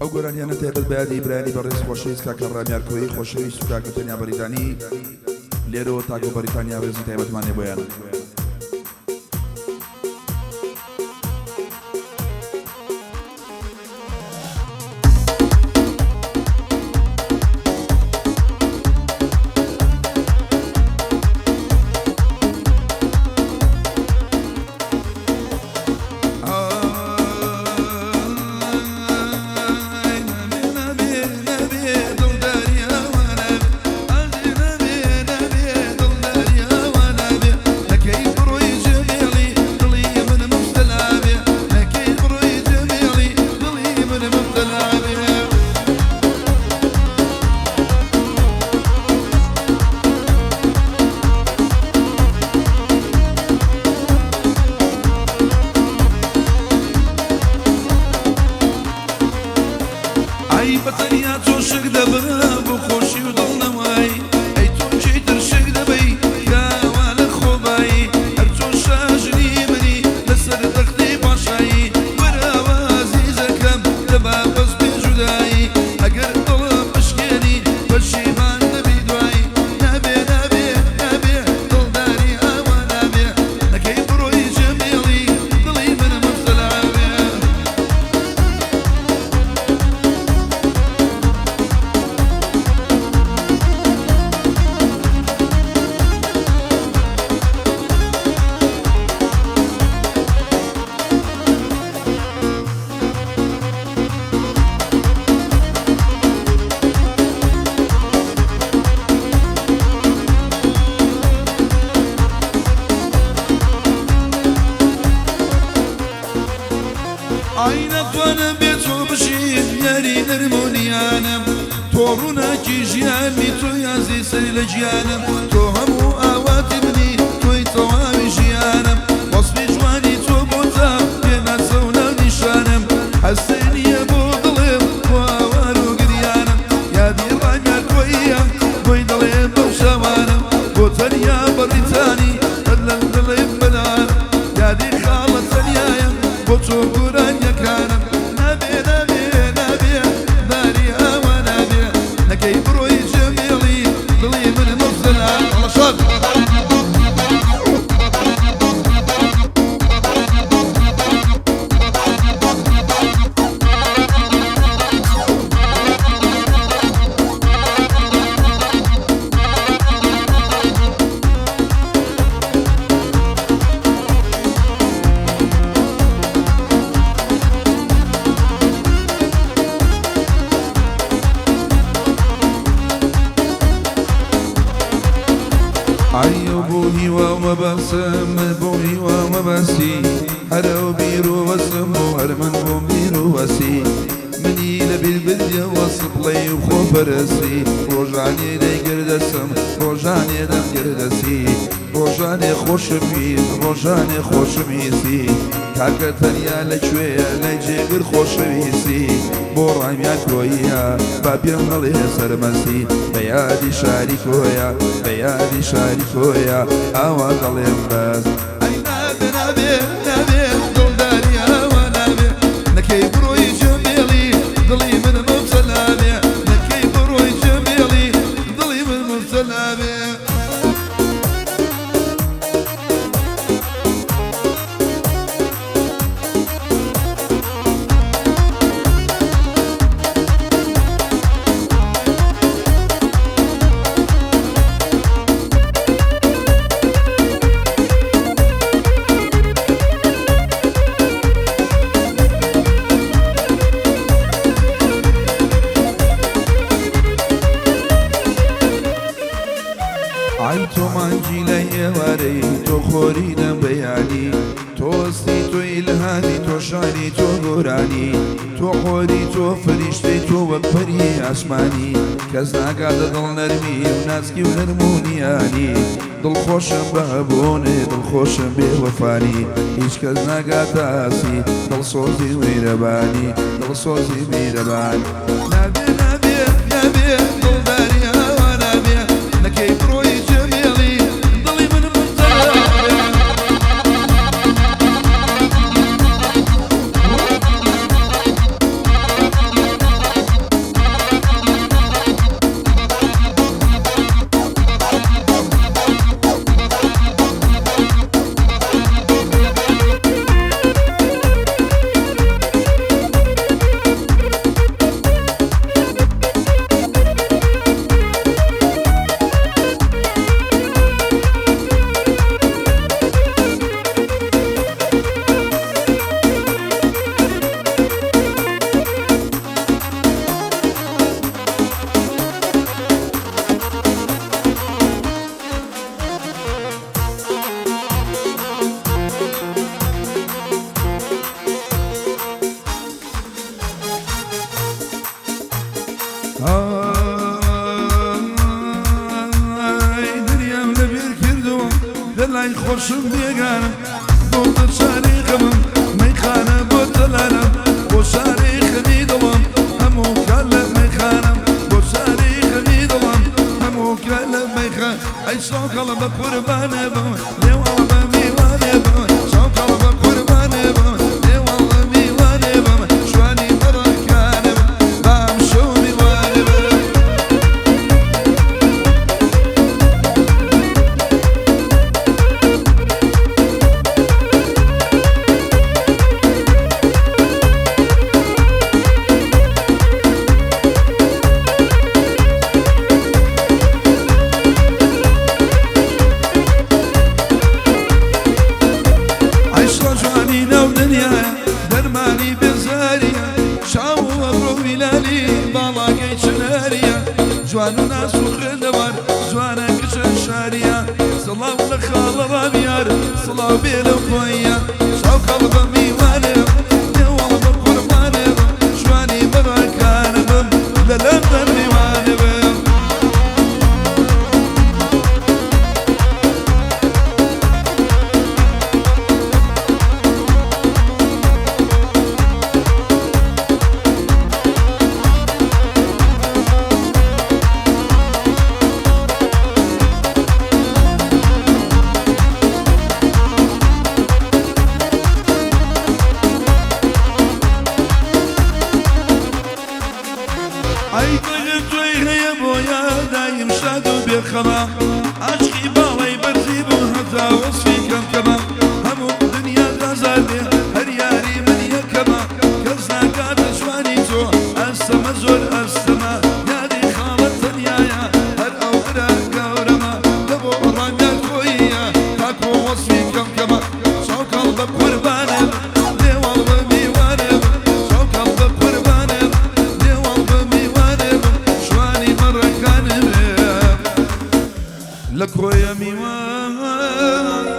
ئەو گۆرانیانە تایبەت بە یادی برانی بەڕێز خۆشەویست کاکە ڕامیارکۆیی خۆشەویست و کاکە تەنیا بەریتانی لێرەوە تاکۆ بەریتانیا ڕێزی تایبەتمانێ بۆیان. ڕۆژانێ خۆشەویستی کاکە تەنیا لەکوێیە لە جێگر خۆشەویستی بۆ ڕامیان کۆیە با پێم بڵێ سەرمەستی بە یادی شاری کۆیە بە یادی شاری کۆیە ئاوا دەڵێم بەس ئەی نابێ نابێ نابێ دڵداری ئاوا نابێ نەکەی بڕۆی جەمێڵی دڵی من مەبتەلابێ نەکەی بڕۆی جەمێڵی دڵی من مەبتەلابێ. تۆ خۆری تۆ فریشتەی تۆ وەک پەری ئاسمانی کەس ناگاتە دڵ نەرمی و ناسکی و نەرمونیانی دڵخۆشم بە هەبوونێ دڵخۆشم بێوەفانی هیچ کەس ناگاتە ئاسی دڵسۆزی میرەبانی دڵسۆزی میرەبان نابێ نابێ نابێ دڵداری ئاوا نابێ نەکەی بڕۆی جەمێڵی دڵی من مەبتەلابێ. خۆشم بێگانم بۆ شاریخم مەیخانە بۆ دڵانم بۆ شاریخمی دڵم هەموو کار لە مەیخانم بۆ شاریخمی دڵم هەموو کار لە مەیخان ئەی شاوکەڵە بە قوربانێ بم لێوەڵە بە میوانێ بم شاوکەڵە بە قوربانێ بم لێوەڵە بە میوانێ بم شوانی بەڕەکانم بام شەو میوانێ بم دەرمانی بێزاریە شاو ئەبرۆ ویلالی باڵاگەی چناریە جوان و ناس و خوێندەوار جوانە کچە شاریە سڵاو لە خاڵە ڕامیار سڵاو بێ لەو خۆیە شاوکەڵ بە میوانێ لێوەڵە بە قوربانێ بم جوانی بەڕاکانە بم لە لەندەن میوانێ بم ئەی دڵت توی هەیە بۆ یادایم شاد و بێخەما عاشقی باڵی بەرزی بوو هەتا وەسفی کەمکەمە هەموو دنیا دازار بێ هەر یاری من یەکەمە کەس ناکاتە جوانی تۆ ئەستەمە زۆر ئەستەمە یادی خاڵە تەنیایە هەر ئەو هەرە گەورەمە لە بۆ ڕامیان خۆیە تاکۆ وەسفی کەمکەمە شاوکەڵ بە قوربانێ لێوەڵ بە میوانێ شاوکەڵ بە قوربانێ لێوەڵ بە میوانێ شوانی بەڕەکانێ لە کۆیە میوان